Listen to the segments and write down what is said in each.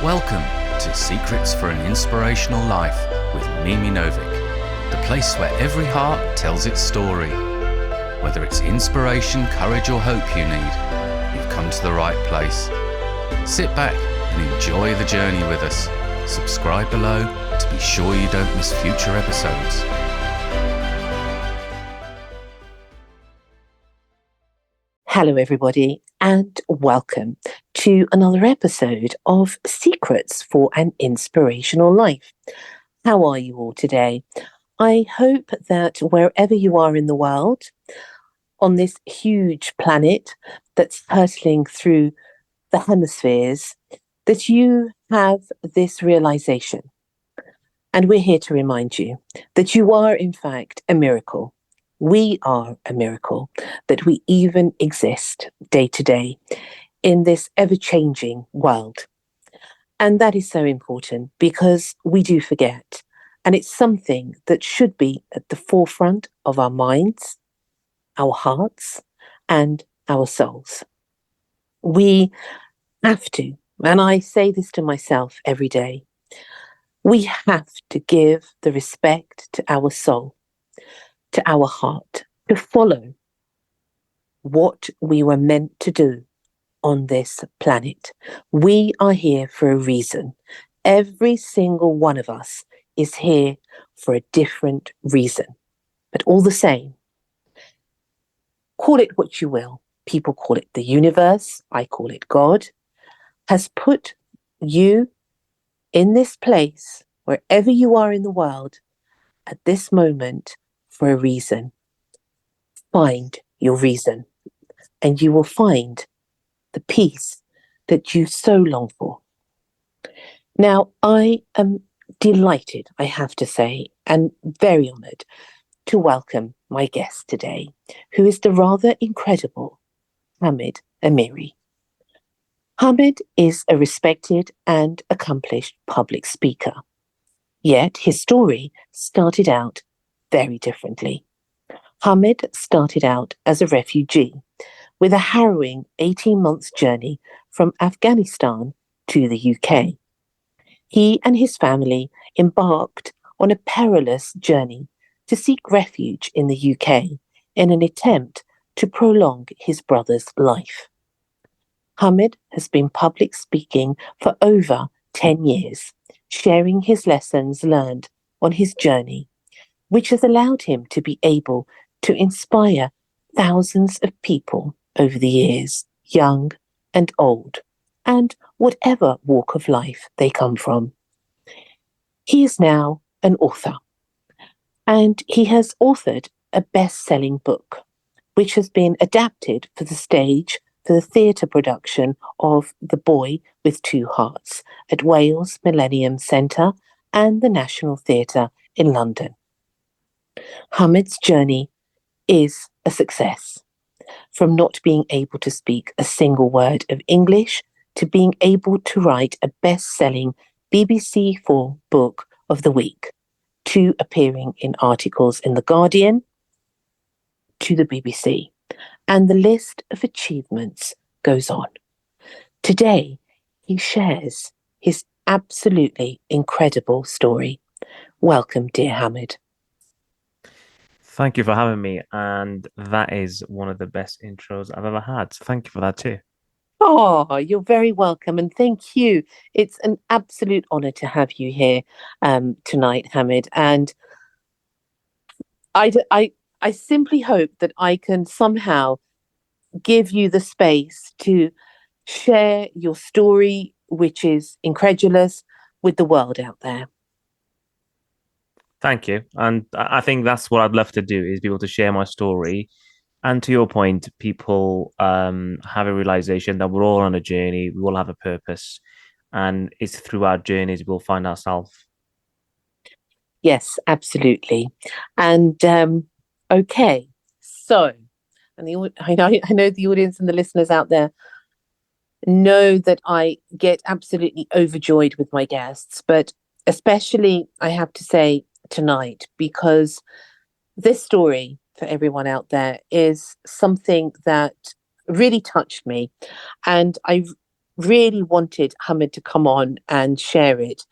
Welcome to Secrets for an Inspirational Life with Mimi Novic, the place where every heart tells its story. Whether it's inspiration, courage or hope you need, you've come to the right place. Sit back and enjoy the journey with us. Subscribe below to be sure you don't miss future episodes. Hello everybody and welcome to another episode of Secrets for an Inspirational Life. How are you all today? I hope that wherever you are in the world, on this huge planet that's hurtling through the hemispheres, that you have this realization. And we're here to remind you that you are in fact a miracle. We are a miracle that we even exist day to day in this ever-changing world. And that is so important because we do forget. And it's something that should be at the forefront of our minds, our hearts, and our souls. We have to, and I say this to myself every day, we have to give the respect to our soul, to our heart, to follow what we were meant to do on this planet. We are here for a reason. Every single one of us is here for a different reason. But all the same, call it what you will. People call it the universe. I call it God. Has put you in this place, wherever you are in the world, at this moment, for a reason. Find your reason, and you will find the peace that you so long for. Now, I am delighted, I have to say, and very honoured to welcome my guest today, who is the rather incredible Hamed Amiri. Hamed is a respected and accomplished public speaker, yet his story started out very differently. Hamed started out as a refugee with a harrowing 18-month journey from Afghanistan to the UK. He and his family embarked on a perilous journey to seek refuge in the UK in an attempt to prolong his brother's life. Hamed has been public speaking for over 10 years, sharing his lessons learned on his journey, which has allowed him to be able to inspire thousands of people over the years, young and old, and whatever walk of life they come from. He is now an author, and he has authored a best-selling book, which has been adapted for the stage for the theatre production of The Boy with Two Hearts at Wales Millennium Centre and the National Theatre in London. Hamed's journey is a success. From not being able to speak a single word of English to being able to write a best-selling BBC4 Book of the Week, to appearing in articles in The Guardian, to the BBC, and the list of achievements goes on. Today, he shares his absolutely incredible story. Welcome, dear Hamed. Thank you for having me, and that is one of the best intros I've ever had. So thank you for that too. Oh, you're very welcome, and thank you. It's an absolute honour to have you here tonight, Hamed. And I simply hope that I can somehow give you the space to share your story, which is incredulous, with the world out there. Thank you. And I think that's what I'd love to do, is be able to share my story. And to your point, people have a realization that we're all on a journey, we all have a purpose, and it's through our journeys we'll find ourselves. Yes, absolutely. And okay, so, and I know the audience and the listeners out there know that I get absolutely overjoyed with my guests, but especially I have to say tonight, because this story for everyone out there is something that really touched me. And I really wanted Hamed to come on and share it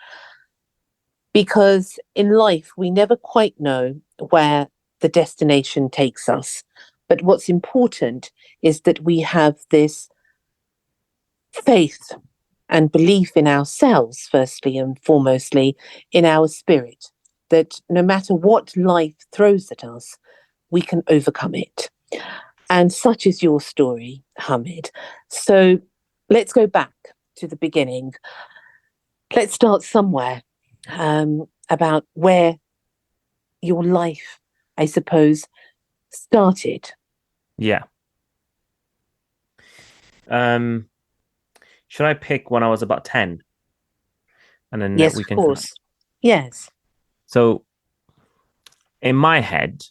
because in life we never quite know where the destination takes us. But what's important is that we have this faith and belief in ourselves, firstly and foremostly, in our spirit, that no matter what life throws at us, we can overcome it. And such is your story, Hamed. So let's go back to the beginning. Let's start somewhere about where your life, I suppose, started. Yeah. Should I pick when I was about 10? And then Yes, we of can. course. Yes. So in my head,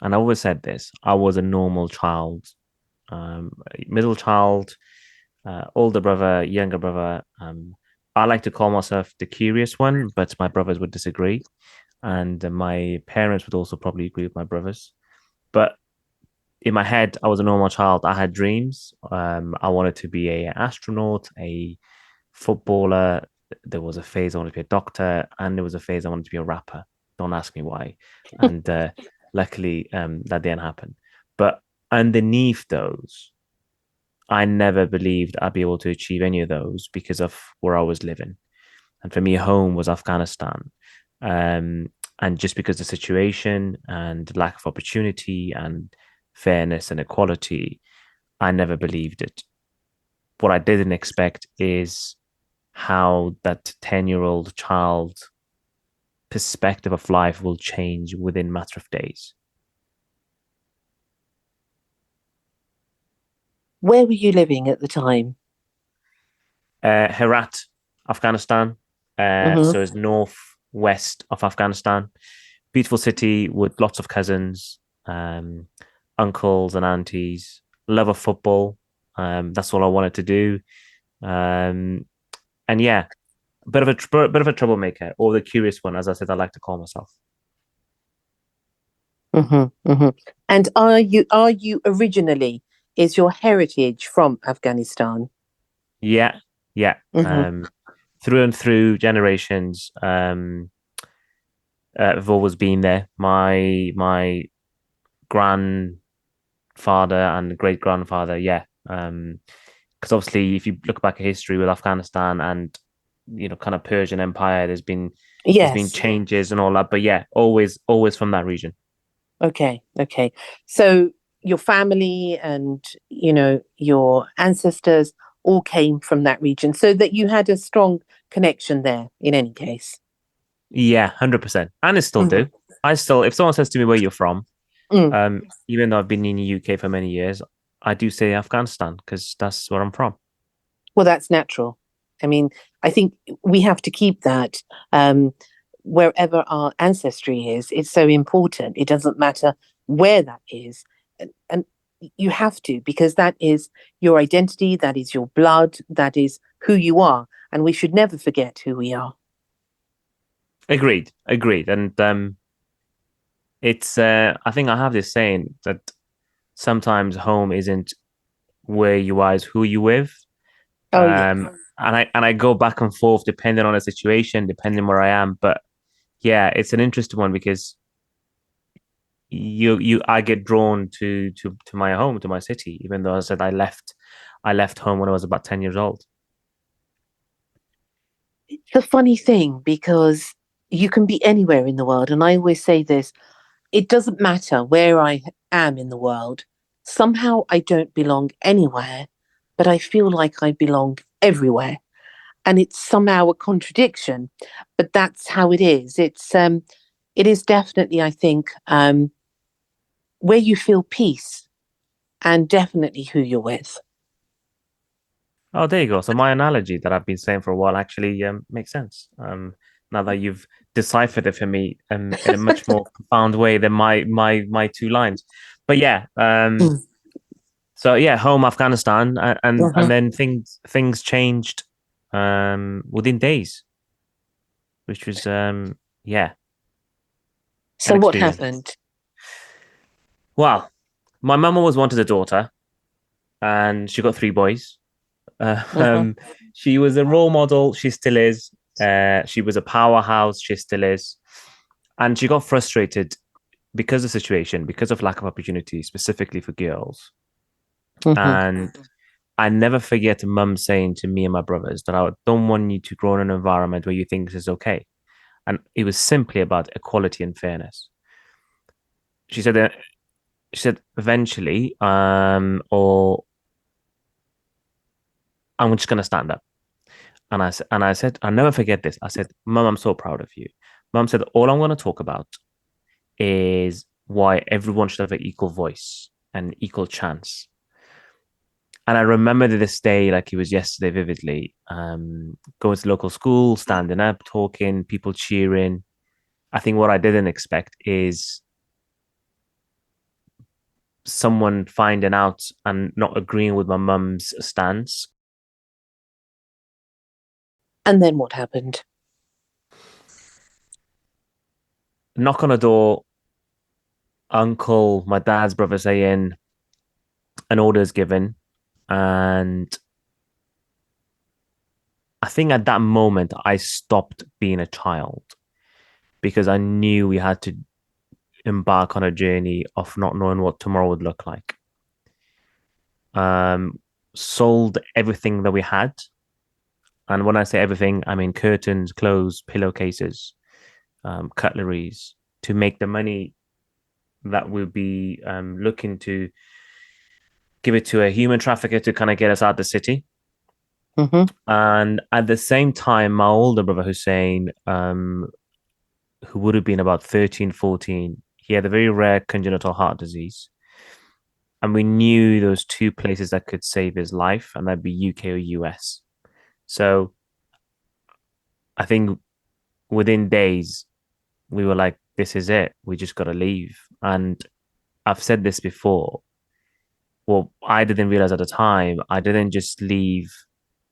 and I always said this, I was a normal child, middle child, older brother, younger brother. I like to call myself the curious one, but my brothers would disagree. And my parents would also probably agree with my brothers. But in my head, I was a normal child. I had dreams. I wanted to be an astronaut, a footballer. There was a phase I wanted to be a doctor, and there was a phase I wanted to be a rapper. Don't ask me why. And luckily, that didn't happen. But underneath those, I never believed I'd be able to achieve any of those because of where I was living. And for me, home was Afghanistan. And just because the situation and lack of opportunity and fairness and equality, I never believed it. What I didn't expect is how that 10-year-old child perspective of life will change within a matter of days. Where were you living at the time? Herat, Afghanistan. Mm-hmm. So it's northwest of Afghanistan. Beautiful city with lots of cousins, uncles and aunties. Love of football. That's all I wanted to do. And yeah, bit of a troublemaker, or the curious one, as I said, I like to call myself. Mm-hmm, mm-hmm. And are you originally, is your heritage from Afghanistan? Yeah, yeah. Mm-hmm. Through and through generations, have always been there. My grandfather and great grandfather, yeah. Because obviously, if you look back at history with Afghanistan and kind of Persian Empire, there's been Yes. changes and all that. But yeah, always from that region. Okay. Okay. So your family and your ancestors all came from that region, so that you had a strong connection there. In any case. Yeah, 100%. And I still Mm-hmm. do. I still, if someone says to me where you're from, Mm. even though I've been in the UK for many years, I do say Afghanistan because that's where I'm from. Well, that's natural. I mean, I think we have to keep that wherever our ancestry is. It's so important. It doesn't matter where that is. And you have to, because that is your identity, that is your blood, that is who you are. And we should never forget who we are. Agreed, agreed. And it's I think I have this saying that sometimes home isn't where you are, it's who you with. Oh, yes. And I go back and forth depending on the situation, depending where I am. But yeah, it's an interesting one because I get drawn to my home, to my city, even though I said I left home when I was about 10 years old. It's a funny thing because you can be anywhere in the world. And I always say this, it doesn't matter where I am in the world. Somehow I don't belong anywhere, but I feel like I belong everywhere. And it's somehow a contradiction, but that's how it is. It is definitely, I think, where you feel peace and definitely who you're with. Oh, there you go. So my analogy that I've been saying for a while actually makes sense. Now that you've deciphered it for me in a much more profound way than my two lines. But yeah, Mm. so yeah, home Afghanistan, and Mhm. then things changed within days, which was yeah, an So what experience. happened? Well, my mum always wanted a daughter, and she got three boys. Uh-huh. She was a role model. She still is. She was a powerhouse. She still is. And she got frustrated because of the situation, because of lack of opportunity, specifically for girls. Mhm. And I never forget mum saying to me and my brothers that I don't want you to grow in an environment where you think this is okay. And it was simply about equality and fairness. She said that she said eventually, or I'm just gonna stand up. And I said, I'll never forget this. I said, Mum, I'm so proud of you. Mum said, all I'm gonna talk about is why everyone should have an equal voice and equal chance. And I remember this day like it was yesterday vividly. Going to the local school, standing up, talking, people cheering. I think what I didn't expect is someone finding out and not agreeing with my mum's stance. And then what happened? Knock on a door, uncle, my dad's brother saying an order is given. And I think at that moment, I stopped being a child because I knew we had to embark on a journey of not knowing what tomorrow would look like. Um, Sold everything that we had. And when I say everything, I mean curtains, clothes, pillowcases, cutleries to make the money that we'll be looking to give it to a human trafficker to kind of get us out of the city. Mm-hmm. And at the same time, my older brother Hussein, who would have been about 13, 14, he had a very rare congenital heart disease. And we knew those two places that could save his life, and that'd be UK or US. So I think within days, we were like, this is it. We just got to leave. And I've said this before. Well, I didn't realize at the time, I didn't just leave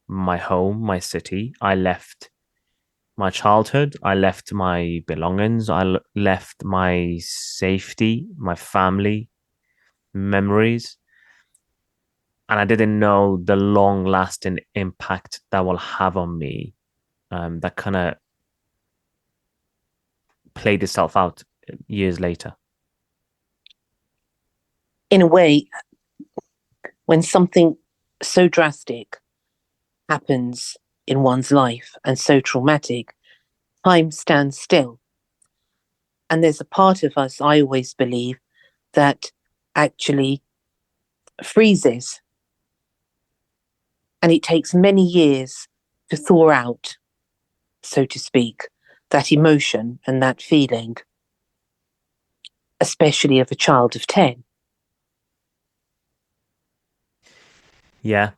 my home, my city. I left my childhood. I left my belongings. Left my safety, my family, memories. And I didn't know the long lasting impact that will have on me. That kind of played itself out years later. In a way, when something so drastic happens in one's life and so traumatic, time stands still. And there's a part of us, I always believe, that actually freezes. And it takes many years to thaw out, so to speak, that emotion and that feeling, especially of a child of 10. Yeah.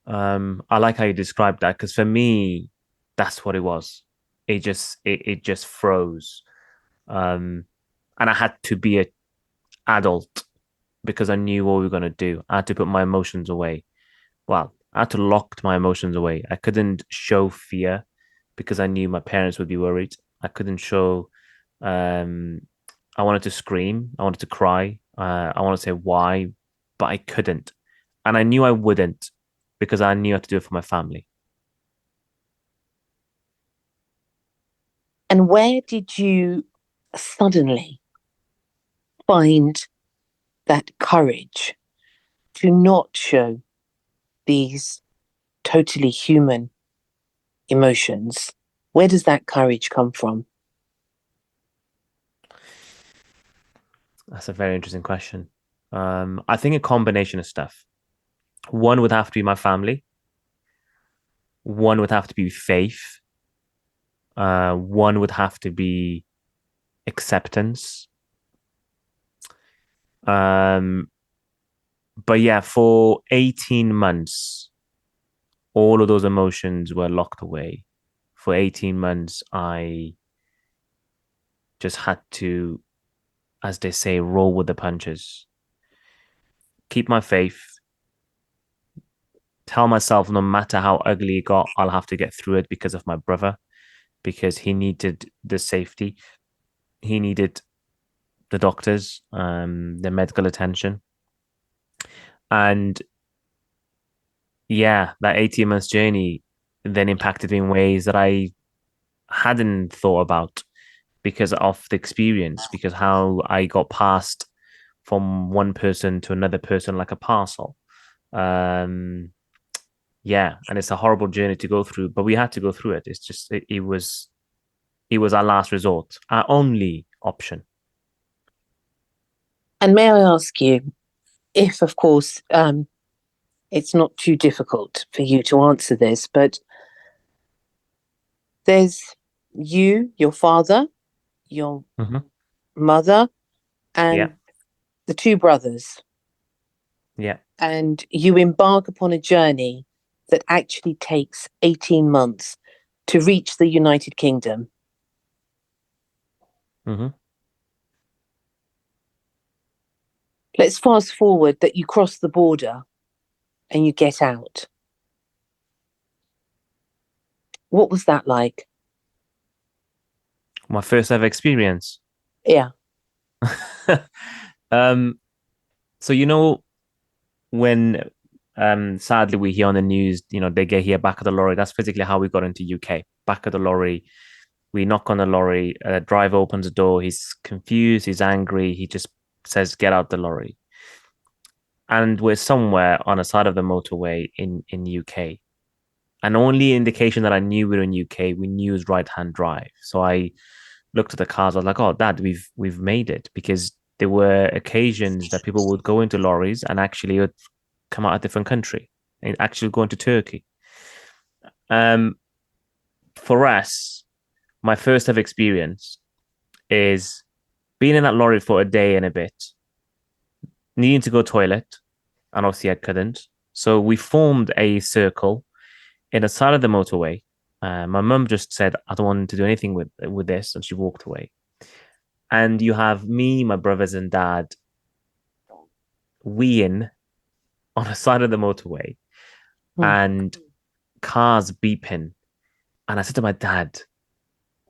I like how you described that because for me, that's what it was. It just froze. And I had to be an adult because I knew what we were gonna do. I had to put my emotions away. Well, I had to lock my emotions away. I couldn't show fear because I knew my parents would be worried. I couldn't show um I wanted to scream, I wanted to cry, I wanted to say why, but I couldn't. And I knew I wouldn't because I knew how to do it for my family. And where did you suddenly find that courage to not show these totally human emotions? Where does that courage come from? That's a very interesting question. I think a combination of stuff. One would have to be my family. One would have to be faith. One would have to be acceptance. Um, but yeah, for 18 months, all of those emotions were locked away. For 18 months, I just had to, as they say, roll with the punches, keep my faith, tell myself no matter how ugly it got, I'll have to get through it because of my brother, because he needed the safety. He needed the doctors, the medical attention. And yeah, that 18 months journey then impacted me in ways that I hadn't thought about because of the experience, because how I got passed from one person to another person like a parcel. Um, yeah, and it's a horrible journey to go through, but we had to go through it. It's just it was our last resort, our only option. And may I ask you if, of course, it's not too difficult for you to answer this, but there's you, your father, your Mm-hmm. mother, Yeah, and the two brothers, yeah. and you embark upon a journey that actually takes 18 months to reach the United Kingdom. Mm-hmm. Let's fast forward that you cross the border and you get out. What was that like? My first ever experience. Yeah. um, so when sadly we hear on the news, they get here back of the lorry. That's physically how we got into UK. Back of the lorry. We knock on the lorry. Driver opens the door. He's confused. He's angry. He just says, "Get out the lorry." And we're somewhere on a side of the motorway in UK. And only indication that I knew we were in UK, we knew was right hand drive. So I looked at the cars. I was like, "Oh, Dad, we've made it," because there were occasions that people would go into lorries and actually would come out a different country and actually go into Turkey. Um, for us, my first ever experience is being in that lorry for a day and a bit, needing to go toilet, and obviously I couldn't. So we formed a circle in the side of the motorway. My mum just said, "I don't want to do anything with this," and she walked away. And you have me, my brothers, and dad weeing on the side of the motorway, Mm. and cars beeping. And I said to my dad,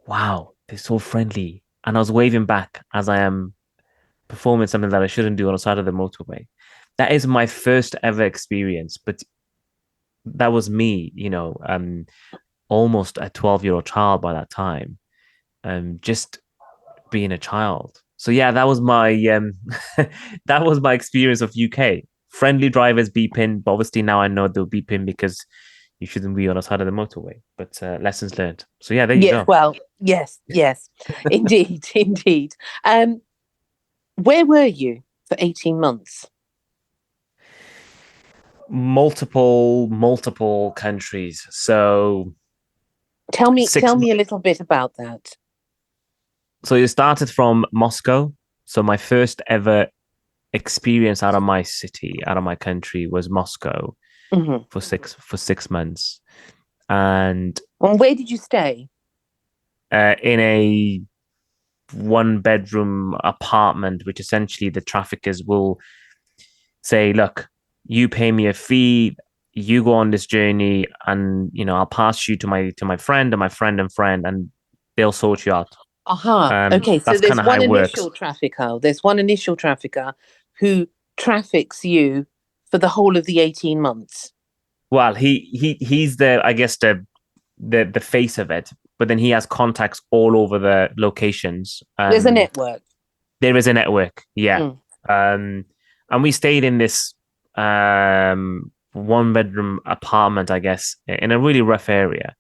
"Wow, they're so friendly." And I was waving back as I am performing something that I shouldn't do on the side of the motorway. That is my first ever experience, but that was me, almost a 12-year-old child by that time, just being a child. So yeah, that was my that was my experience of UK. Friendly drivers beeping, but obviously now I know they'll beeping because you shouldn't be on the side of the motorway. But lessons learned. So yeah, there you Yeah, go. well, yes, indeed, indeed. Where were you for 18 months? Multiple countries. So Tell six. me a little bit about that. So it started from Moscow. So my first ever experience out of my city, out of my country, was Moscow Hmm. for 6 months, and And where did you stay? in a one bedroom apartment, which essentially the traffickers will say, "Look, you pay me a fee, you go on this journey, and I'll pass you to my friend and my friend and friend, and they'll sort you out." Aha. Okay, so That's kind there's of how one it works. initial trafficker. There's one initial trafficker who traffics you for the whole of the 18 months. Well, he's the, I guess, the face of it, but then he has contacts all over the locations. There's a network. There is a network, yeah. Mm. And we stayed in this one bedroom apartment, I guess, in a really rough area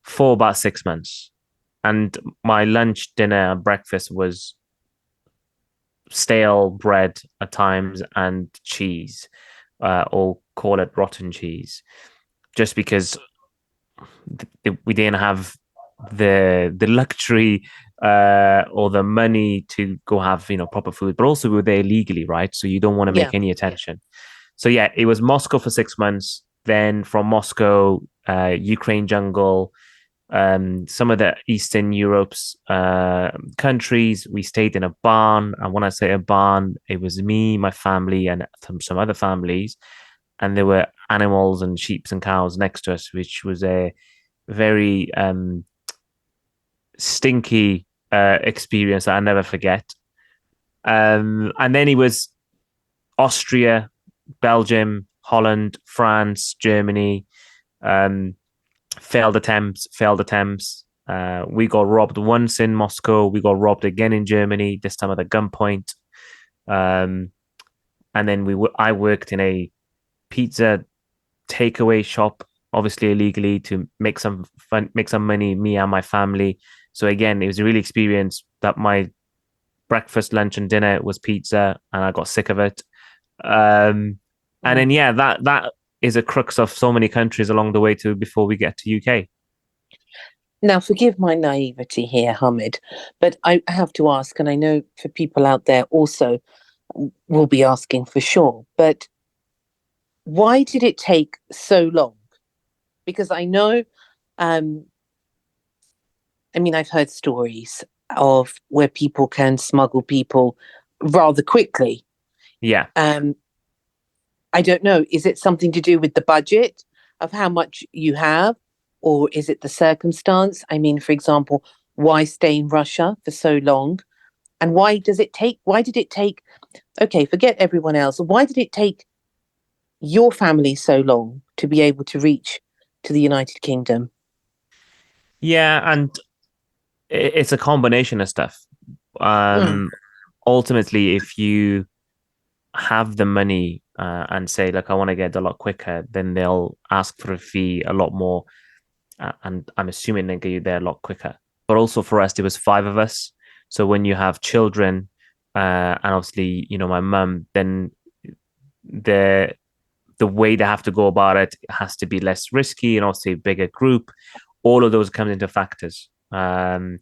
for about 6 months. And my lunch, dinner, and breakfast was stale bread at times and cheese, or call it rotten cheese, just because we didn't have the luxury or the money to go have proper food, but also we were there legally, right? So you don't want to Yeah. make any attention. So yeah, it was Moscow for 6 months. Then from Moscow, Ukraine jungle, some of the Eastern Europe's countries. We stayed in a barn, and when I say a barn, it was me, my family, and some other families, and there were animals and sheep and cows next to us, which was a very stinky experience that I never forget. And then it was Austria, Belgium, Holland, France, Germany. Failed attempts. We got robbed once in Moscow. We got robbed again in Germany, this time at a gunpoint. And then I worked in a pizza takeaway shop, obviously illegally, to make some money, me and my family. So again, it was a real experience that my breakfast, lunch, and dinner was pizza, and I got sick of it. And then that is a crux of so many countries along the way before we get to UK. Now, forgive my naivety here, Hamed, but I have to ask, and I know for people out there also will be asking for sure, but why did it take so long? Because I know, I've heard stories of where people can smuggle people rather quickly. Yeah. I don't know. Is it something to do with the budget of how much you have? Or is it the circumstance? I mean, for example, why stay in Russia for so long? And why did it take, okay, forget everyone else. Why did it take your family so long to be able to reach to the United Kingdom? Yeah, and it's a combination of stuff. Ultimately, if you have the money and say, like, I want to get a lot quicker, then they'll ask for a fee a lot more. And I'm assuming they get you there a lot quicker. But also for us, there was 5 of us. So when you have children, and obviously, my mum, then the way they have to go about it has to be less risky, and also a bigger group. All of those come into factors. Right.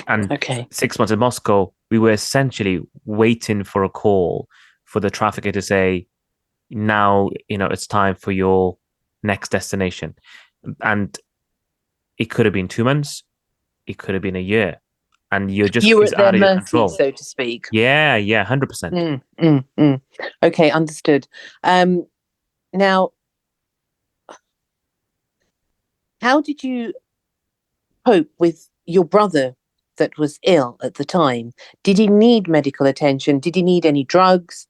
And okay. 6 months in Moscow, we were essentially waiting for a call for the trafficker to say, now, it's time for your next destination. And it could have been 2 months. It could have been a year. And you were at their mercy, so to speak. Yeah, 100%. Okay, understood. Now, how did you cope with your brother that was ill at the time? Did he need medical attention? Did he need any drugs?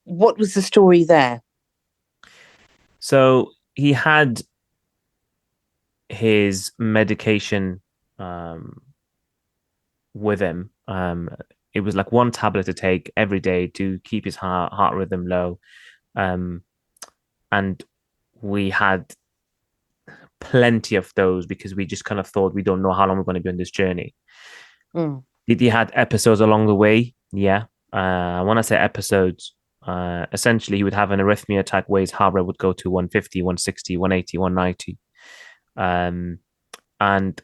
What was the story there? So he had his medication with him. It was like 1 tablet to take every day to keep his heart rhythm low. And we had plenty of those because we just kind of thought, we don't know how long we're going to be on this journey. Did he had episodes along the way? Yeah. When I say episodes, essentially he would have an arrhythmia attack where his heart rate would go to 150, 160, 180, 190. And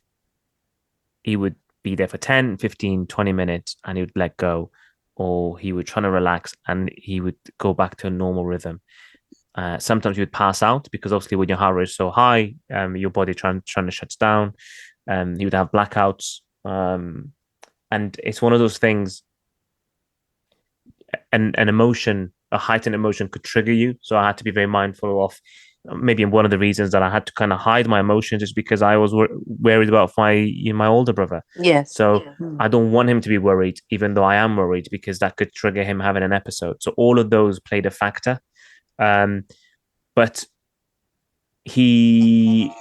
he would be there for 10, 15, 20 minutes and he would let go, or he would try to relax and he would go back to a normal rhythm. Sometimes you would pass out because obviously when your heart rate is so high, your body trying to shut down. You would have blackouts. And it's one of those things, an emotion, a heightened emotion could trigger you. So I had to be very mindful of, maybe one of the reasons that I had to kind of hide my emotions is because I was worried about my older brother. Yes. So I don't want him to be worried, even though I am worried, because that could trigger him having an episode. So all of those played a factor. But he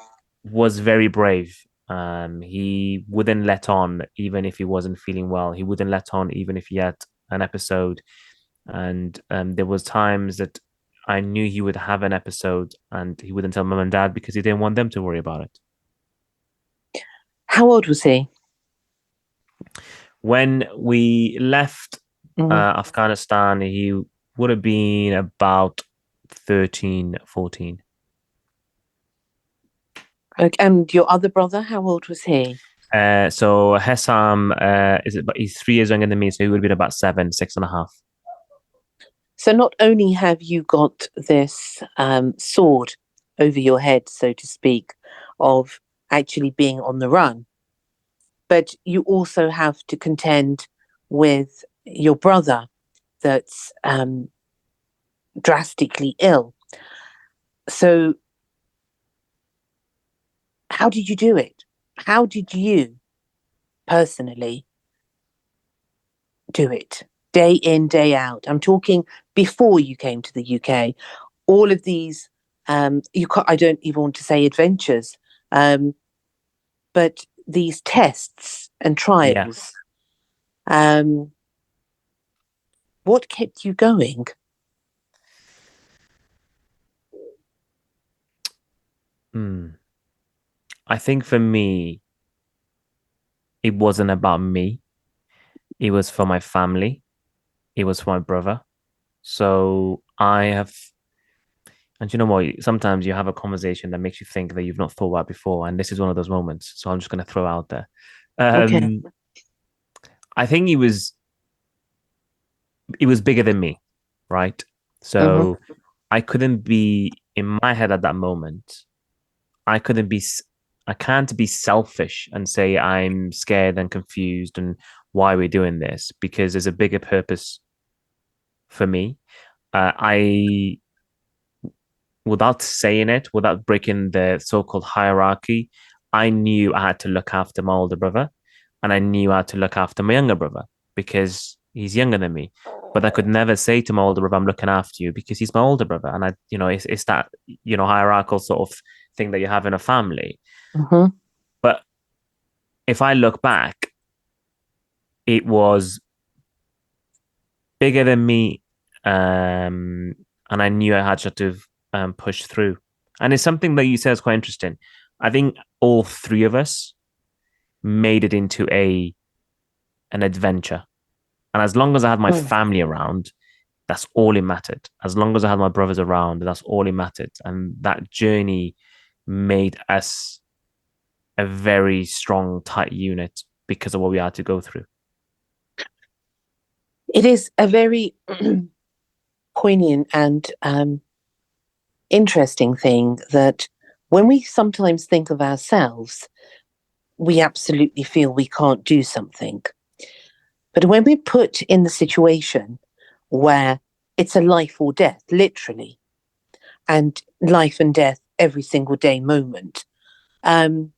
was very brave. He wouldn't let on, even if he wasn't feeling well. He wouldn't let on, even if he had an episode. And there was times that I knew he would have an episode and he wouldn't tell mum and dad because he didn't want them to worry about it. How old was he? When we left Afghanistan, he would have been about 13, 14. Okay. And your other brother, how old was he? So Hessam, he's 3 years younger than me, so he would have been about 7, 6.5. So not only have you got this sword over your head, so to speak, of actually being on the run, but you also have to contend with your brother that's drastically ill. So how did you do it? How did you personally do it? Day in, day out. I'm talking before you came to the UK. all of these, I don't even want to say adventures, but these tests and Yeah. trials. What kept you going? I think for me, it wasn't about me. It was for my family. It was for my brother. So I have, and you know what? Sometimes you have a conversation that makes you think that you've not thought about before, and this is one of those moments. So I'm just going to throw out there. Okay. I think it was bigger than me, right? Mm-hmm. So I couldn't be in my head at that moment. I couldn't be. I can't be selfish and say I'm scared and confused and why we're doing this because there's a bigger purpose for me. I, without saying it, without breaking the so-called hierarchy, I knew I had to look after my older brother, and I knew I had to look after my younger brother because he's younger than me. But I could never say to my older brother, "I'm looking after you," because he's my older brother, and it's that hierarchical sort of thing that you have in a family. Mm-hmm. But if I look back, it was bigger than me, and I knew I had to push through. And it's something that you said is quite interesting. I think all three of us made it into an adventure, and as long as I had my family around, that's all it mattered. As long as I had my brothers around, that's all it mattered. And that journey made us a very strong, tight unit because of what we had to go through. It is a very poignant and interesting thing that when we sometimes think of ourselves, we absolutely feel we can't do something. But when we're put in the situation where it's a life or death, literally, and life and death every single day moment, um,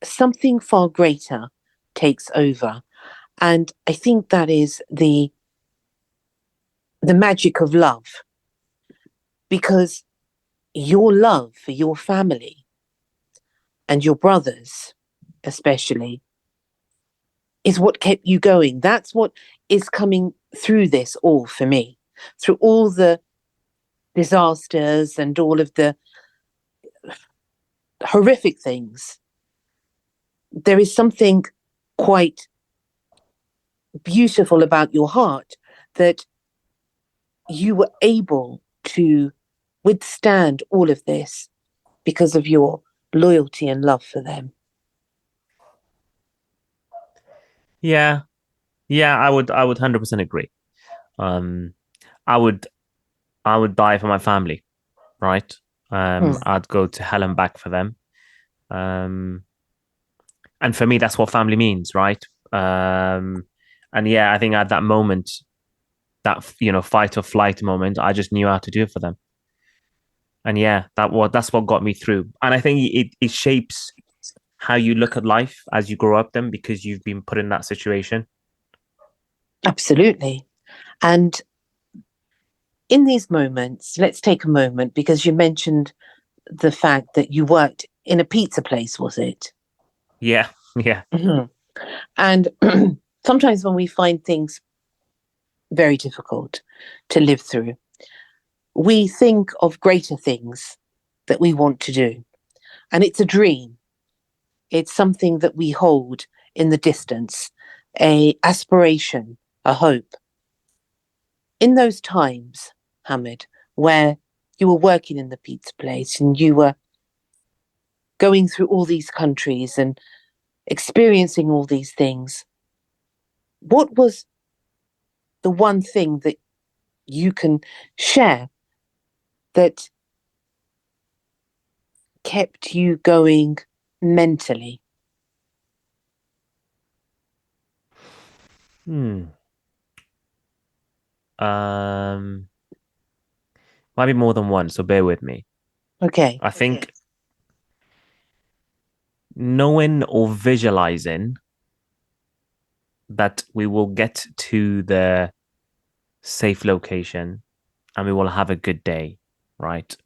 something far greater takes over. And I think that is the magic of love, because your love for your family and your brothers, especially, is what kept you going. That's what is coming through this all for me, through all the disasters and all of the horrific things. There is something quite beautiful about your heart that you were able to withstand all of this because of your loyalty and love for them. Yeah, yeah, I would 100% agree. Um, I would I would die for my family, right? Hmm. I'd go to hell and back for them. Um, and for me, that's what family means, right? Um, and yeah, I think at that moment, that fight or flight moment, I just knew how to do it for them. And yeah, that's what got me through. And I think it shapes how you look at life as you grow up, then because you've been put in that situation. Absolutely. And in these moments, let's take a moment because you mentioned the fact that you worked in a pizza place, was it? Yeah, yeah, Mhm. And sometimes when we find things very difficult to live through, we think of greater things that we want to do. And it's a dream. It's something that we hold in the distance, a aspiration, a hope. In those times, Hamed, where you were working in the pizza place and you were going through all these countries and experiencing all these things, what was the one thing that you can share that kept you going mentally? Hmm. Um, might be more than one, so bear with me. Okay. I think knowing or visualizing that we will get to the safe location and we will have a good day, right?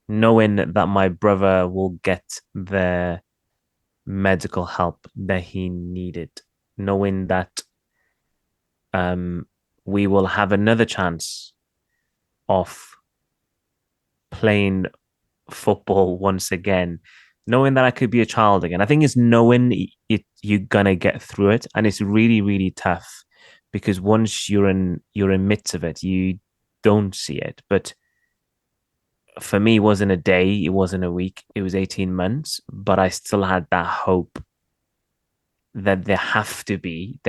Knowing that my brother will get the medical help that he needed, knowing that we will have another chance of playing football once again, knowing that I could be a child again. I think it's knowing you're gonna get through it, and it's really, really tough because once you're in midst of it, you don't see it. But for me, it wasn't a day, it wasn't a week, it was 18 months, but I still had that hope that there has to be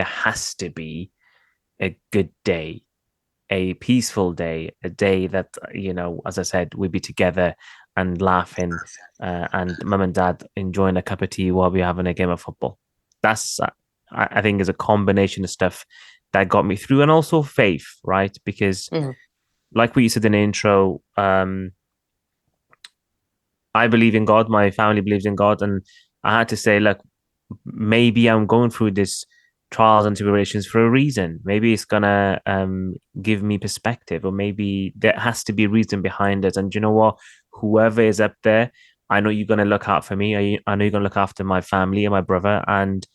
a good day, a peaceful day, a day that, as I said, we'd be together and laughing, and mum and dad enjoying a cup of tea while we're having a game of football. That's, I think, is a combination of stuff that got me through, and also faith, right? Because, like what you said in the intro, I believe in God, my family believes in God, and I had to say, look, maybe I'm going through this trials and tribulations for a reason. Maybe it's gonna give me perspective, or maybe there has to be a reason behind it. And you know what? Whoever is up there, I know you're gonna look out for me. I know you're gonna look after my family and my brother, and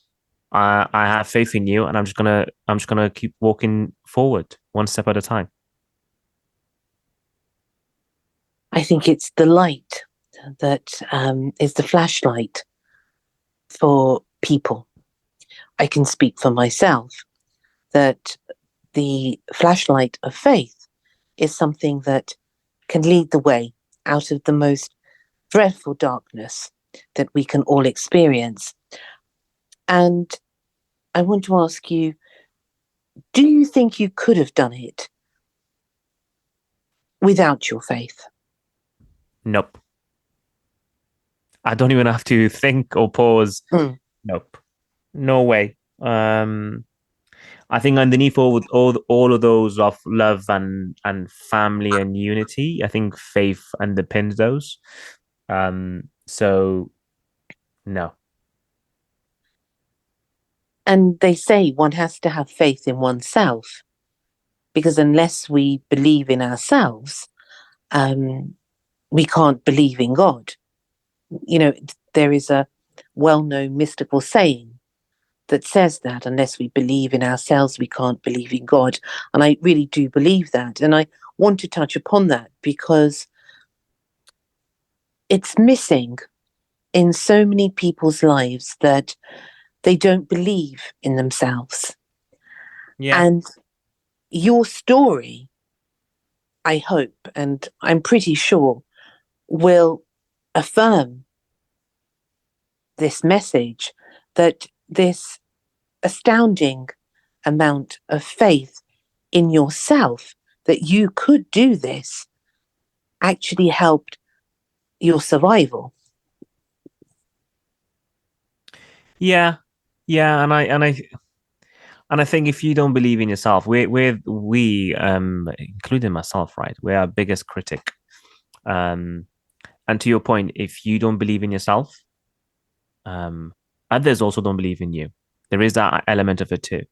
I have faith in you. And I'm just gonna keep walking forward one step at a time. I think it's the light that is the flashlight for people. I can speak for myself that the flashlight of faith is something that can lead the way out of the most dreadful darkness that we can all experience. And I want to ask you, do you think you could have done it without your faith? Nope. I don't even have to think or pause. Nope. No way. I think underneath all of those of love and family and unity, I think faith underpins those. So no. And they say one has to have faith in oneself, because unless we believe in ourselves, we can't believe in God. You know, there is a well-known mystical saying that says that unless we believe in ourselves, we can't believe in God. And I really do believe that. And I want to touch upon that because it's missing in so many people's lives that they don't believe in themselves. Yeah. And your story, I hope, and I'm pretty sure, will affirm this message that this astounding amount of faith in yourself that you could do this actually helped your survival. Yeah. And I think if you don't believe in yourself, we including myself, right? We're our biggest critic. And to your point, if you don't believe in yourself, others also don't believe in you. There is that element of it too.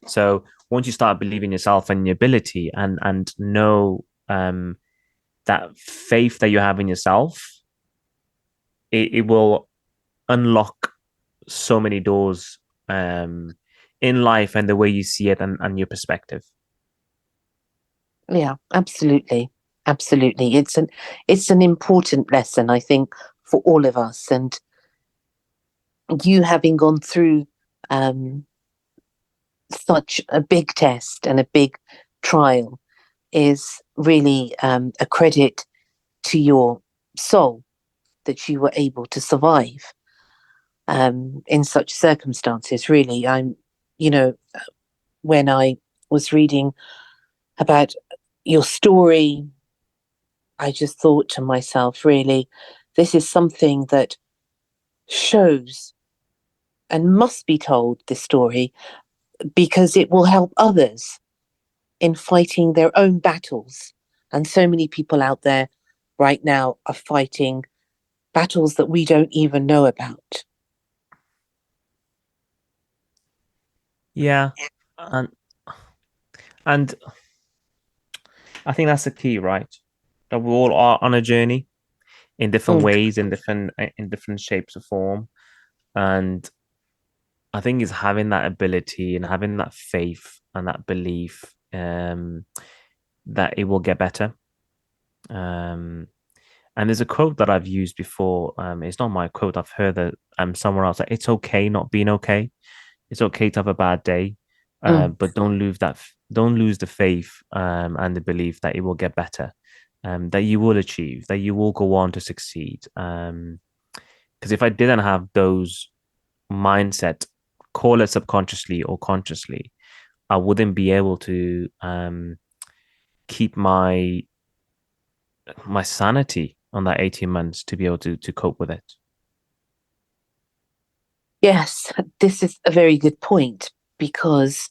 So once you start believing yourself and your ability, and know that faith that you have in yourself, it will unlock so many doors in life and the way you see it, and your perspective. Yeah, absolutely. Absolutely. It's an important lesson, I think, for all of us. And you having gone through such a big test and a big trial is really a credit to your soul that you were able to survive in such circumstances. Really, when I was reading about your story, I just thought to myself, really, this is something that shows and must be told, this story, because it will help others in fighting their own battles. And so many people out there right now are fighting battles that we don't even know about. Yeah. And And I think that's the key, right? That we all are on a journey in different Mm. ways, in different shapes or form. And I think it's having that ability and having that faith and that belief that it will get better. Um, and there's a quote that I've used before. It's not my quote. I've heard that somewhere else. Like, it's okay not being okay. It's okay to have a bad day, Mm. but don't lose the faith and the belief that it will get better, that you will achieve, that you will go on to succeed. Because if I didn't have those mindset, call it subconsciously or consciously, I wouldn't be able to keep my sanity on that 18 months to be able to cope with it. Yes, this is a very good point because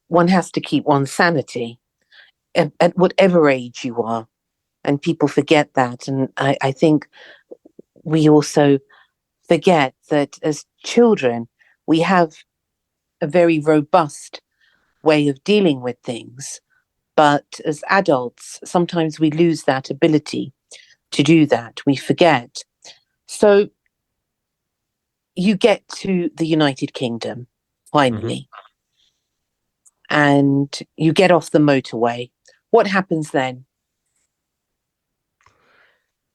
one has to keep one's sanity at whatever age you are. And people forget that. And I think we also forget that as children, we have a very robust way of dealing with things. But as adults, sometimes we lose that ability to do that. We forget. So you get to the United Kingdom Mm-hmm. finally, and you get off the motorway. What happens then?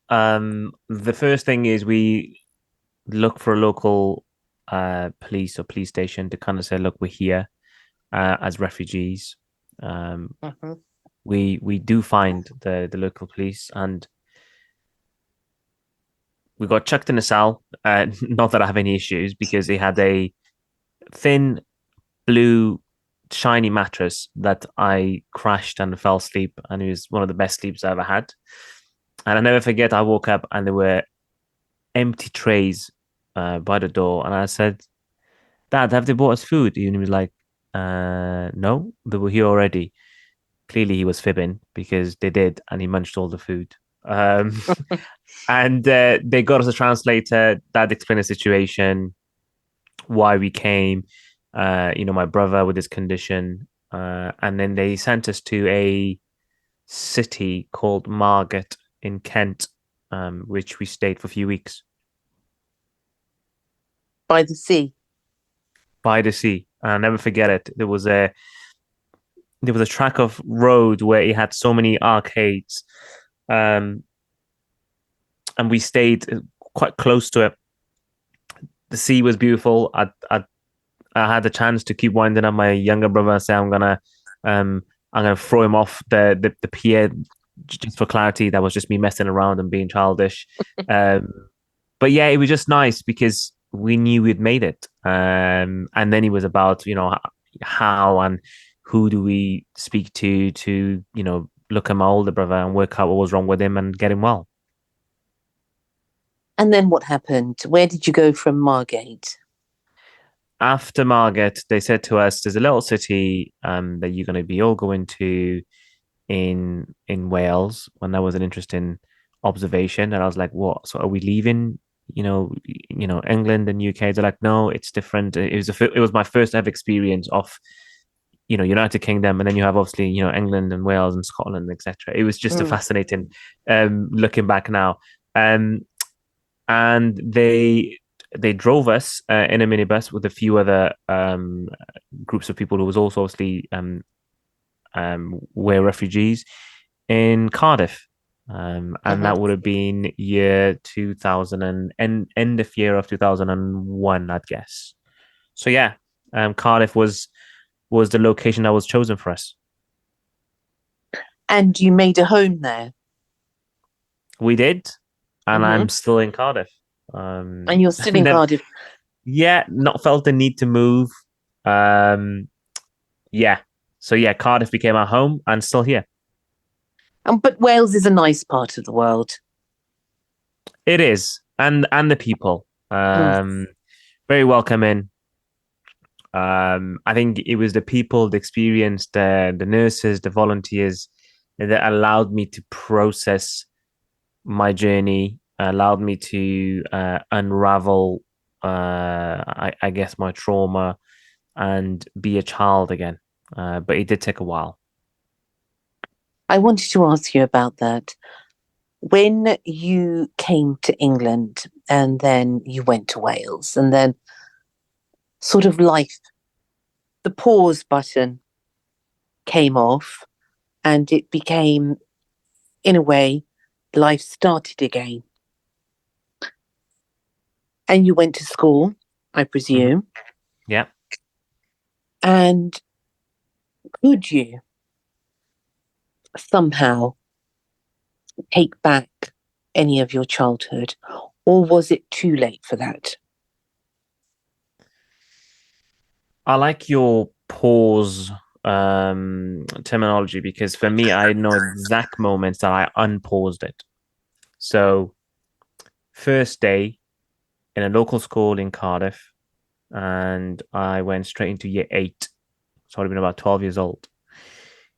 The first thing is we look for a local police or police station to kind of say, look, we're here as refugees. Um, Mhm. we do find the local police, and we got chucked in a cell. Not that I have any issues, because they had a thin blue shiny mattress that I crashed and fell asleep, and it was one of the best sleeps I ever had. And I never forget, I woke up and there were empty trays by the door, and I said, "Dad, have they bought us food?" And he was like, "No, they were here already." Clearly, he was fibbing because they did, and he munched all the food. Um, and they got us a translator that explained the situation, why we came. My brother with his condition, and then they sent us to a city called Margate in Kent, which we stayed for a few weeks By the sea. by the sea. And I'll never forget it. There was a track of road where it had so many arcades, um, and we stayed quite close to it. The sea was beautiful. I had the chance to keep winding up my younger brother and say, I'm gonna throw him off the pier, just for clarity. That was just me messing around and being childish. Um, but yeah, it was just nice because we knew we'd made it. And then it was about, how and who do we speak to, look at my older brother and work out what was wrong with him and get him well. And then what happened? Where did you go from Margate? After Margate, they said to us, "There's a little city that you're going to be all going to in Wales." When that was an interesting observation, and I was like, "What? So are we leaving? England and UK?" They're like, "No, it's different." It was my first ever experience of United Kingdom, and then you have obviously England and Wales and Scotland, etc. It was just a Mm. fascinating looking back now. Um, and they drove us in a minibus with a few other groups of people who was also obviously were refugees in Cardiff. And Mhm. that would have been year 2000 and end of year of 2001, I'd guess. So yeah, Cardiff was the location that was chosen for us. And you made a home there. We did, and Hmm. I'm still in Cardiff. And you're still in Never, Cardiff. yeah, not felt the need to move. Um, yeah, so yeah, Cardiff became our home, and still here. But Wales is a nice part of the world. It is, and the people, Mm. very welcoming. I think it was the people, the experience, the nurses, the volunteers that allowed me to process my journey, allowed me to unravel, I guess, my trauma and be a child again. But it did take a while. I wanted to ask you about that. When you came to England and then you went to Wales, and then sort of life, the pause button came off, and it became, in a way, life started again. And you went to school, I presume. Mm-hmm. Yeah. And could you somehow take back any of your childhood, or was it too late for that? I like your pause terminology because for me, I know exact moments that I unpaused it. So, first day in a local school in Cardiff, and I went straight into year 8. So I'd have been about 12 years old.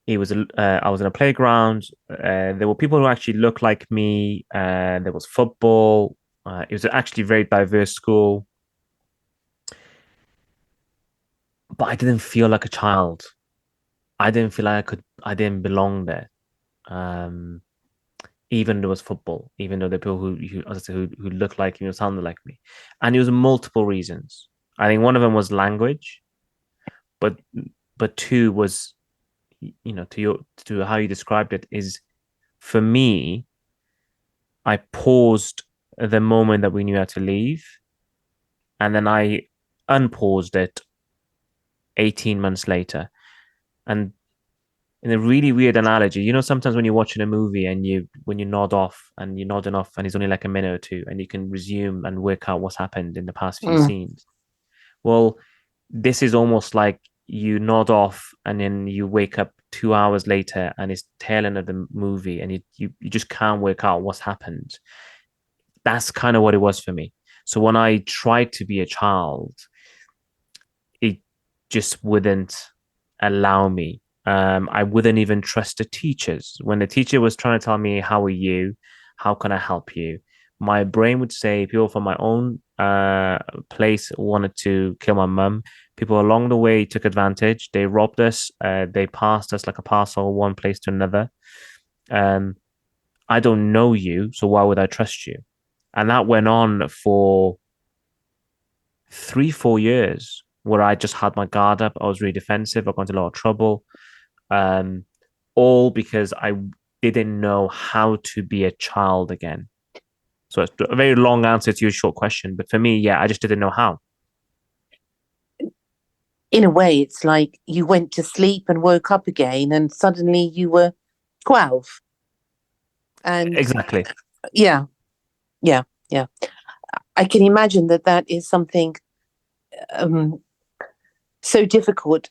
I was in a playground. There were people who actually looked like me. There was football. It was actually a very diverse school, but I didn't feel like a child. I didn't feel like I didn't belong there. Um, Even though it was football, even though the people as I said, who looked like me or sounded like me, and it was multiple reasons. I think one of them was language, but two was, to how you described it is, for me, I paused the moment that we knew how to leave, and then I unpaused it 18 months later. And in a really weird analogy, sometimes when you're watching a movie and when you nod off and you're nodding off and it's only like a minute or two and you can resume and work out what's happened in the past few scenes. Well, this is almost like you nod off and then you wake up 2 hours later and it's tail end of the movie and you just can't work out what's happened. That's kind of what it was for me. So when I tried to be a child, it just wouldn't allow me. I wouldn't even trust the teachers. When the teacher was trying to tell me, "How are you? How can I help you?" my brain would say people from my own place wanted to kill my mum. People along the way took advantage. They robbed us. They passed us like a parcel one place to another. I don't know you, so why would I trust you? And that went on for 3, 4 years where I just had my guard up. I was really defensive. I got into a lot of trouble. All because I didn't know how to be a child again. So it's a very long answer to your short question. But for me, yeah, I just didn't know how. In a way, it's like you went to sleep and woke up again, and suddenly you were 12. And exactly. Yeah. I can imagine that is something so difficult.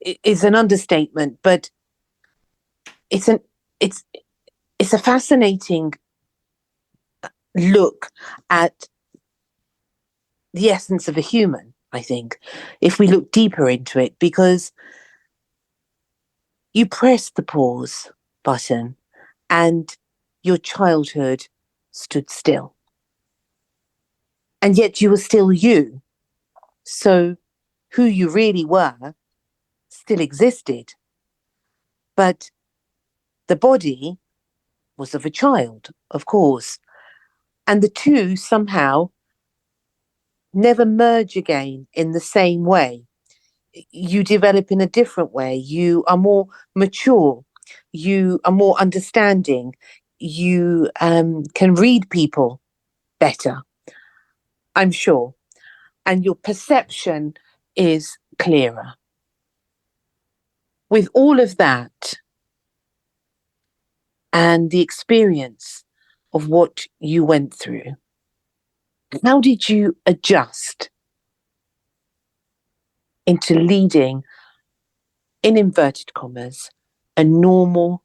It's an understatement, but it's a fascinating look at the essence of a human, I think, if we look deeper into it, because you press the pause button and your childhood stood still. And yet you were still you. So who you really were still existed. But the body was of a child, of course. And the two somehow never merge again in the same way. You develop in a different way. You are more mature. You are more understanding. You can read people better, I'm sure. And your perception is clearer. With all of that and the experience of what you went through, how did you adjust into leading, in inverted commas, a normal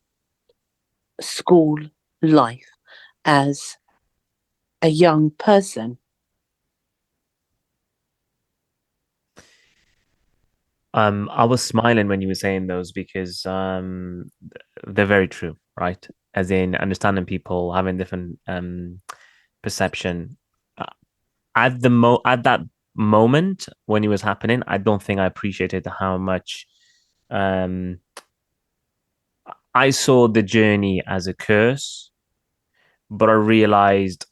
school life as a young person? I was smiling when you were saying those because they're very true, right? As in understanding people, having different perception. At that moment when it was happening, I don't think I appreciated how much I saw the journey as a curse, but I realized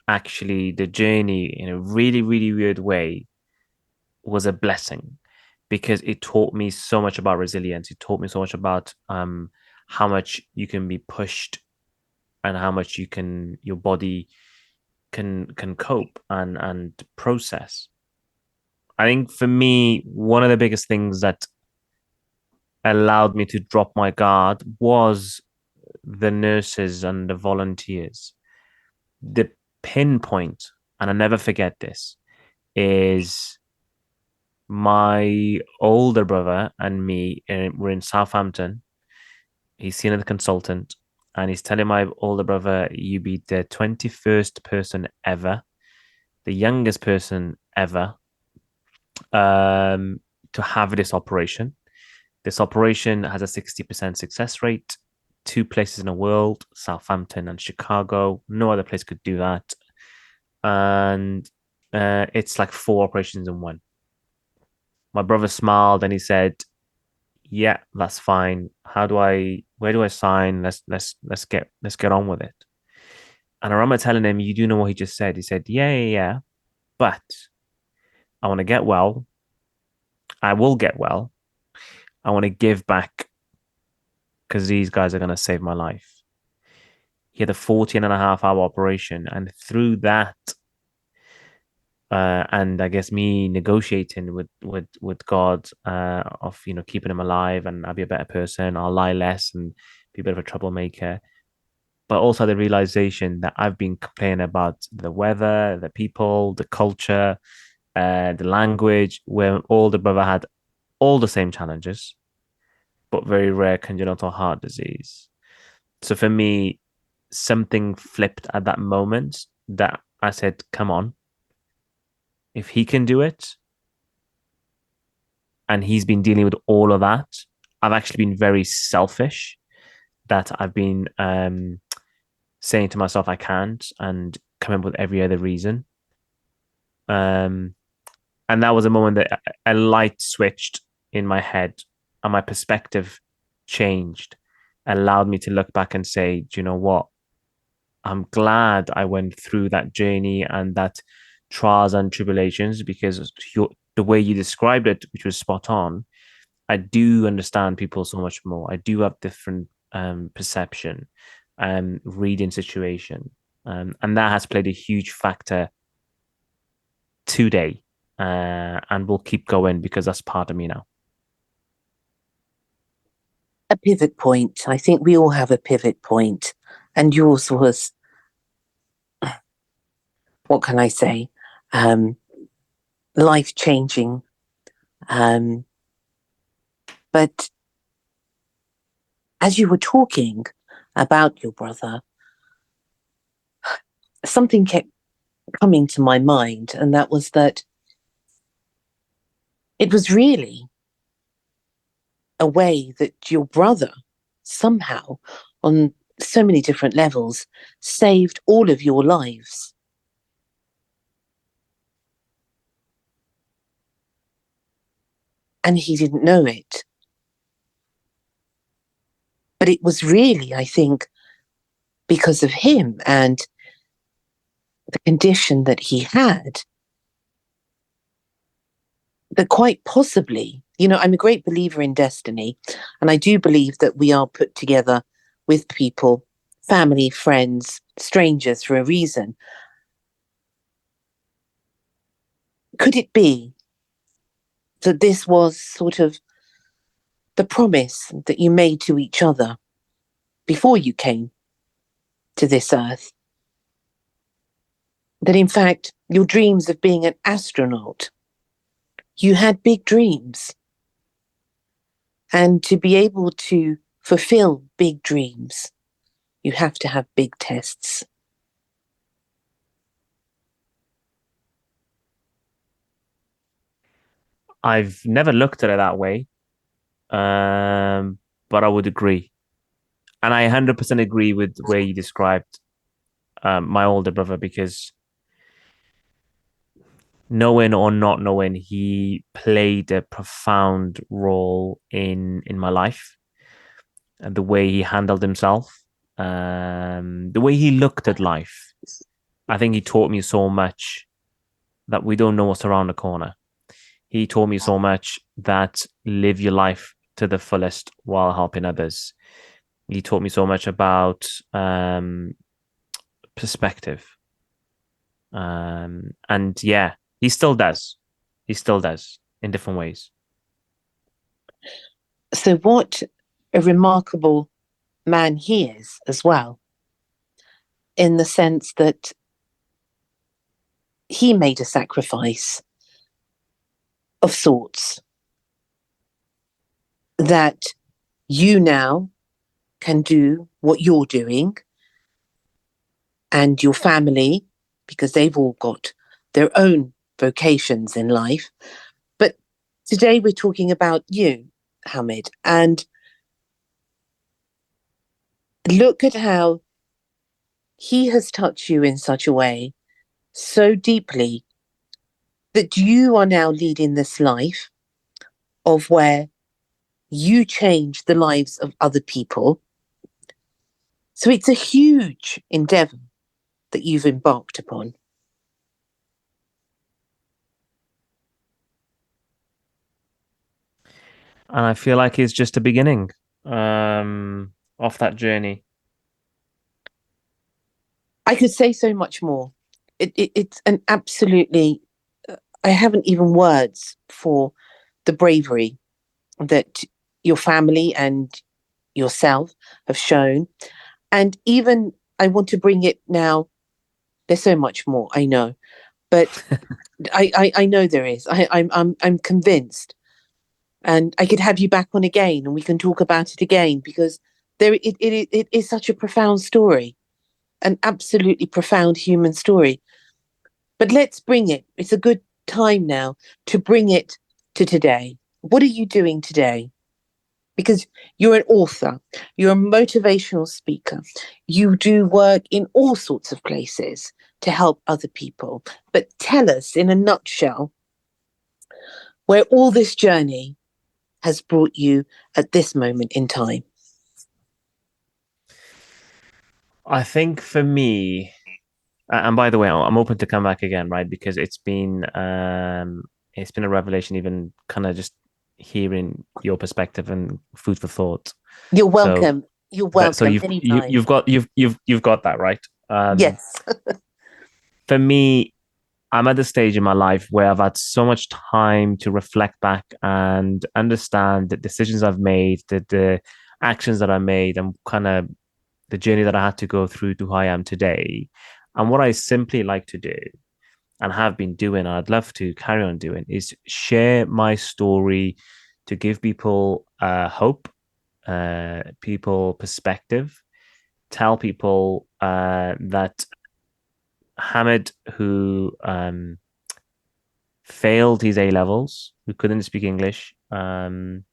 actually the journey in a really, really weird way was a blessing because it taught me so much about resilience. It taught me so much about how much you can be pushed and how much your body can cope and process. I think for me, one of the biggest things that allowed me to drop my guard was the nurses and the volunteers. The pinpoint, and I never forget this, is my older brother and me were in Southampton. He's seen a consultant, and he's telling my older brother, "You be the 21st person ever, the youngest person ever, um, to have this operation. This operation has a 60% success rate. Two places in the world, Southampton and Chicago. No other place could do that. And it's like four operations in one." My brother smiled and he said, "Yeah, that's fine. Where do I sign? Let's get on with it." And I remember telling him, "You do know what he just said?" He said, "Yeah, yeah, yeah. But I want to get well. I will get well. I want to give back because these guys are going to save my life." He had a 14 and a half hour operation. And through that, and I guess me negotiating with God, of keeping him alive, and I'll be a better person, I'll lie less and be a bit of a troublemaker. But also the realization that I've been complaining about the weather, the people, the culture, the language, where all the brother had all the same challenges, but very rare congenital heart disease. So for me, something flipped at that moment that I said, "Come on, if he can do it, and he's been dealing with all of that." I've actually been very selfish that I've been saying to myself I can't and come up with every other reason. And that was a moment that a light switched in my head and my perspective changed, allowed me to look back and say, "Do you know what? I'm glad I went through that journey and that trials and tribulations because the way you described it, which was spot on, I do understand people so much more. I do have different perception and reading situation. And that has played a huge factor today. And we'll keep going because that's part of me now. A pivot point. I think we all have a pivot point, and yours was, what can I say, life changing. But as you were talking about your brother, something kept coming to my mind, and that was that it was really a way that your brother somehow, on so many different levels, saved all of your lives. And he didn't know it. But it was really, I think, because of him and the condition that he had, that quite possibly, I'm a great believer in destiny, and I do believe that we are put together with people, family, friends, strangers for a reason. Could it be that this was sort of the promise that you made to each other before you came to this earth? That in fact, your dreams of being an astronaut, you had big dreams. And to be able to fulfill big dreams, you have to have big tests. I've never looked at it that way, but I would agree. And I 100% agree with the way you described my older brother because knowing or not knowing, he played a profound role in my life. and the way he handled himself, the way he looked at life. I think he taught me so much that we don't know what's around the corner. He taught me so much that live your life to the fullest while helping others. He taught me so much about perspective. And yeah, he still does. He still does in different ways. So what a remarkable man he is as well, in the sense that he made a sacrifice of sorts that you now can do what you're doing, and your family, because they've all got their own vocations in life. But today we're talking about you, Hamed, and look at how he has touched you in such a way, so deeply, that you are now leading this life of where you change the lives of other people. So it's a huge endeavor that you've embarked upon. And I feel like it's just a beginning of that journey. I could say so much more. It's an absolutely, I haven't even words for the bravery that your family and yourself have shown. And even I want to bring it now, there's so much more, I know, but I know there is. I'm convinced, and I could have you back on again, and we can talk about it again, because it is such a profound story, an absolutely profound human story. But let's bring it. It's a good time now to bring it to today. What are you doing today? Because you're an author, you're a motivational speaker, you do work in all sorts of places to help other people. But tell us in a nutshell where all this journey has brought you at this moment in time. I think for me, and by the way, I'm open to come back again, right? Because it's been a revelation, even kind of just hearing your perspective and food for thought. You're welcome. You're welcome. So anytime. you've got that right. Yes. For me, I'm at the stage in my life where I've had so much time to reflect back and understand the decisions I've made, the actions that I made, and kind of the journey that I had to go through to who I am today. And what I simply like to do and have been doing, and I'd love to carry on doing, is share my story to give people hope, people perspective, tell people that Hamed, who failed his A levels, who couldn't speak English, went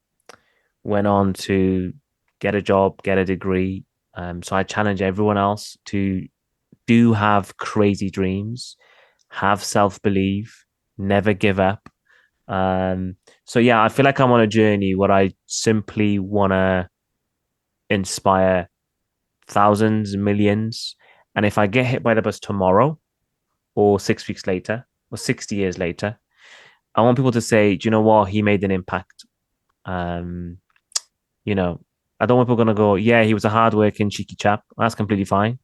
on to get a job, get a degree. So I challenge everyone else to do have crazy dreams, have self-belief, never give up. So yeah, I feel like I'm on a journey where I simply want to inspire thousands, millions. And if I get hit by the bus tomorrow or 6 weeks later or 60 years later, I want people to say, do you know what? He made an impact. You know, I don't want people going to go, yeah, he was a hardworking, cheeky chap. That's completely fine.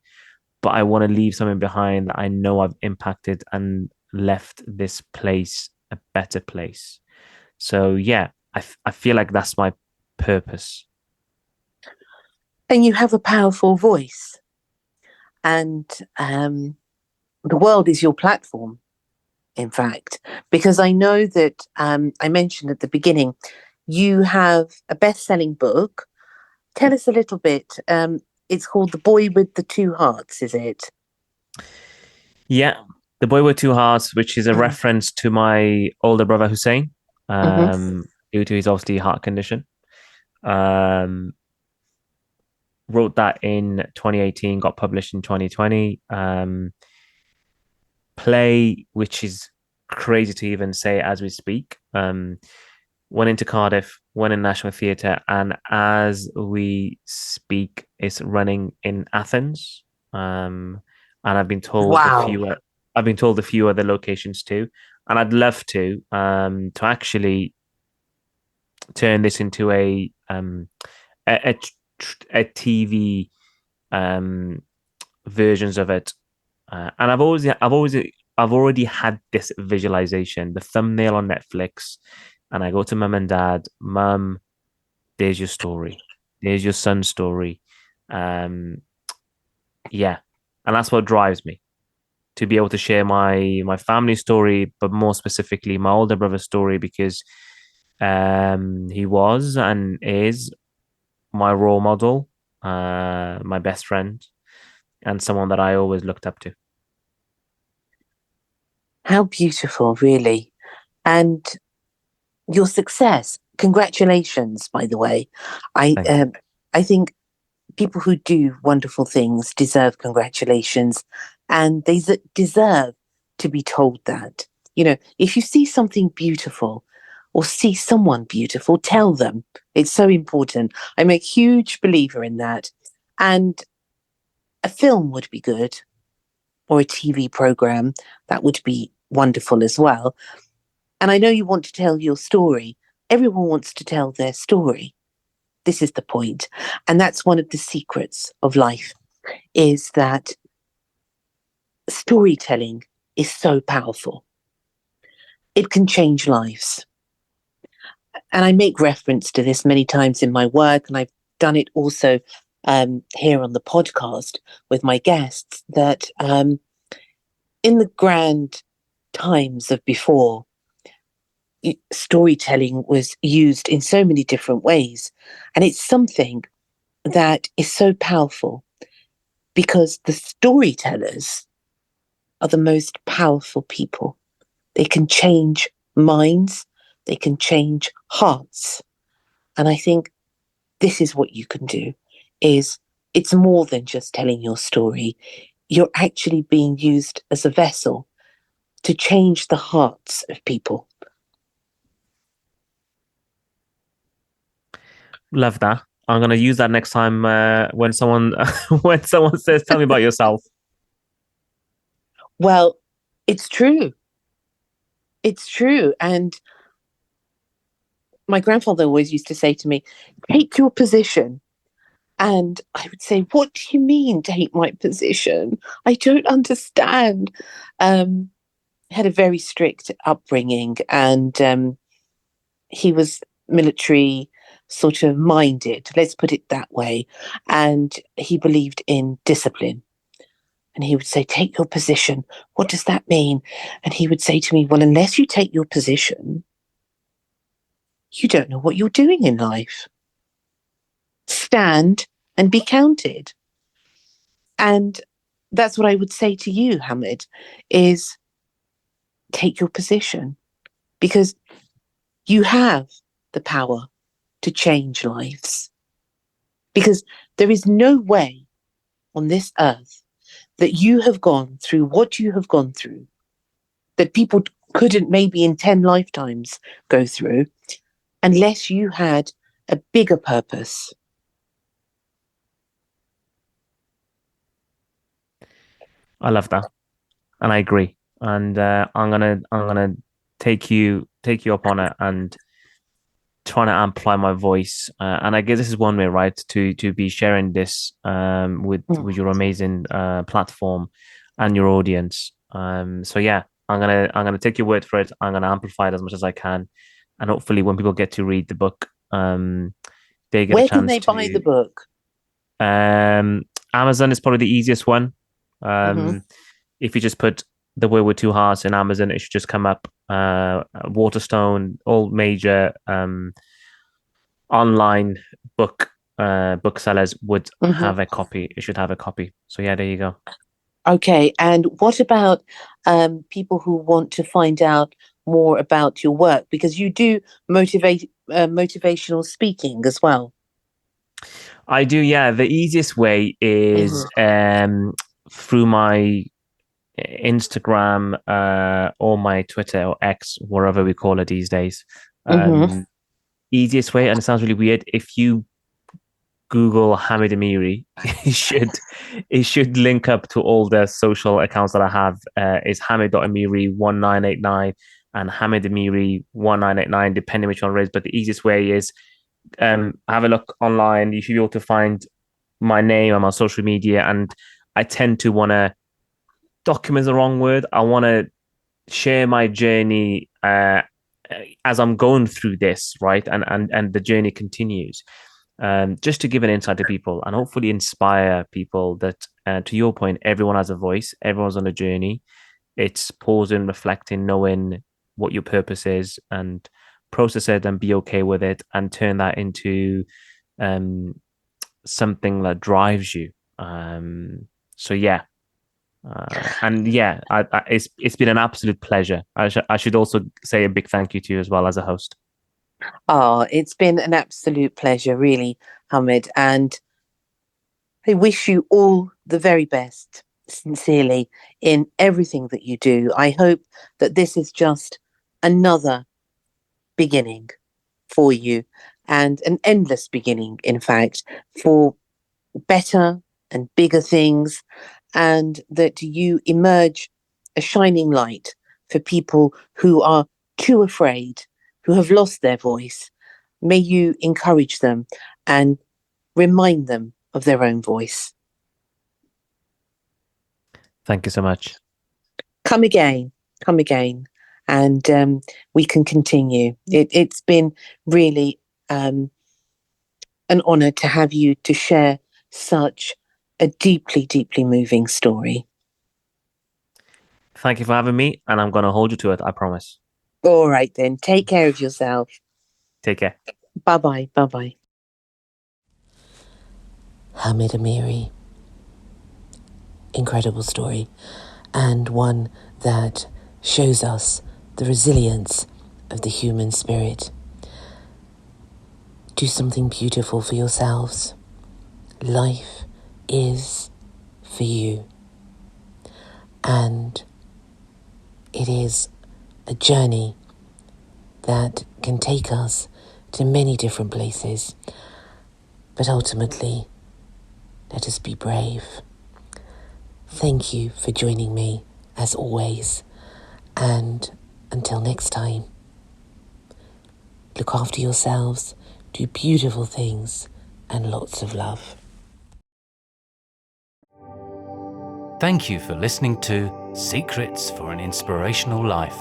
But I want to leave something behind that I know I've impacted and left this place a better place. So yeah, I feel like that's my purpose. And you have a powerful voice, and the world is your platform, in fact, because I know that I mentioned at the beginning, you have a best-selling book. Tell us a little bit. It's called The Boy with the Two Hearts, is it? Yeah, The Boy with Two Hearts, which is a reference to my older brother Hussein, due to his obviously heart condition. Wrote that in 2018, got published in 2020. Play, which is crazy to even say as we speak, one into Cardiff, one in National Theatre, and as we speak, it's running in Athens. And I've been told Wow. I've been told a few other locations too, and I'd love to actually turn this into a, a TV versions of it. And I've already had this visualization, the thumbnail on Netflix, and I go to mum and dad, mum, there's your story, there's your son's story. Yeah, and that's what drives me to be able to share my family story, but more specifically my older brother's story, because he was and is my role model, my best friend, and someone that I always looked up to. How beautiful, really. And your success. Congratulations, by the way. I Thank you. I think people who do wonderful things deserve congratulations, and they deserve to be told that. You know, if you see something beautiful or see someone beautiful, tell them. It's so important. I'm a huge believer in that. And a film would be good, or a TV program that would be wonderful as well. And I know you want to tell your story. Everyone wants to tell their story. This is the point. And that's one of the secrets of life, is that storytelling is so powerful. It can change lives. And I make reference to this many times in my work, and I've done it also here on the podcast with my guests, that in the grand times of before, storytelling was used in so many different ways. And it's something that is so powerful because the storytellers are the most powerful people. They can change minds, they can change hearts. And I think this is what you can do, is it's more than just telling your story. You're actually being used as a vessel to change the hearts of people. Love that. I'm gonna use that next time when someone when someone says, "Tell me about yourself." Well, it's true. It's true. And my grandfather always used to say to me, take your position. And I would say, what do you mean, take my position? I don't understand. Had a very strict upbringing, and he was military sort of minded, let's put it that way. And he believed in discipline. And he would say, take your position. What does that mean? And he would say to me, well, unless you take your position, you don't know what you're doing in life. Stand and be counted. And that's what I would say to you, Hamed, is take your position, because you have the power to change lives. Because there is no way on this earth that you have gone through what you have gone through, that people couldn't maybe in 10 lifetimes go through, unless you had a bigger purpose. I love that, and I agree. And I'm gonna take you up on it and trying to amplify my voice. And I guess this is one way, right, to be sharing this with your amazing platform and your audience. So yeah, I'm gonna take your word for it. I'm gonna amplify it as much as I can, and hopefully, when people get to read the book, they get a Where can chance they buy the to. book? Amazon is probably the easiest one. Mm-hmm. If you just put The Word with Two Hearts in Amazon, it should just come up. Waterstone, all major online booksellers would Mm-hmm. have a copy. It should have a copy. So yeah, there you go. Okay, and what about people who want to find out more about your work? Because you do motivational speaking as well. I do, yeah. The easiest way is Mm-hmm. through my Instagram or my Twitter or X, wherever we call it these days. Mm-hmm. easiest way, and it sounds really weird, if you Google Hamed Amiri, it should link up to all the social accounts that I have. Is Hamed.Amiri1989 and Hamed Amiri 1989, depending which one it is. But the easiest way is have a look online. You should be able to find my name on my social media, and I tend to want to document the wrong word. I want to share my journey as I'm going through this, right? And the journey continues. Just to give an insight to people and hopefully inspire people that, to your point, everyone has a voice, everyone's on a journey. It's pausing, reflecting, knowing what your purpose is, and process it and be okay with it, and turn that into something that drives you. So yeah. And yeah, it's been an absolute pleasure. I should also say a big thank you to you as well as a host. Oh, it's been an absolute pleasure, really, Hamed. And I wish you all the very best, sincerely, in everything that you do. I hope that this is just another beginning for you, and an endless beginning, in fact, for better and bigger things, and that you emerge a shining light for people who are too afraid, who have lost their voice. May you encourage them and remind them of their own voice. Thank you so much. Come again, and we can continue. It's been really an honour to have you to share such a deeply, deeply moving story. Thank you for having me, and I'm going to hold you to it, I promise. All right then, take care of yourself. Take care. Bye-bye, bye-bye. Hamed Amiri. Incredible story, and one that shows us the resilience of the human spirit. Do something beautiful for yourselves. Life is for you. And it is a journey that can take us to many different places. But ultimately, let us be brave. Thank you for joining me, as always. And until next time, look after yourselves, do beautiful things, and lots of love. Thank you for listening to Secrets for an Inspirational Life,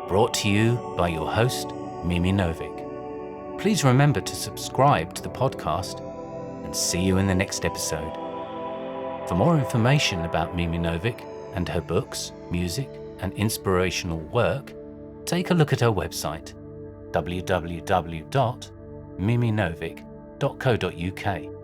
brought to you by your host, Mimi Novic. Please remember to subscribe to the podcast, and see you in the next episode. For more information about Mimi Novic and her books, music, and inspirational work, take a look at her website, www.miminovic.co.uk.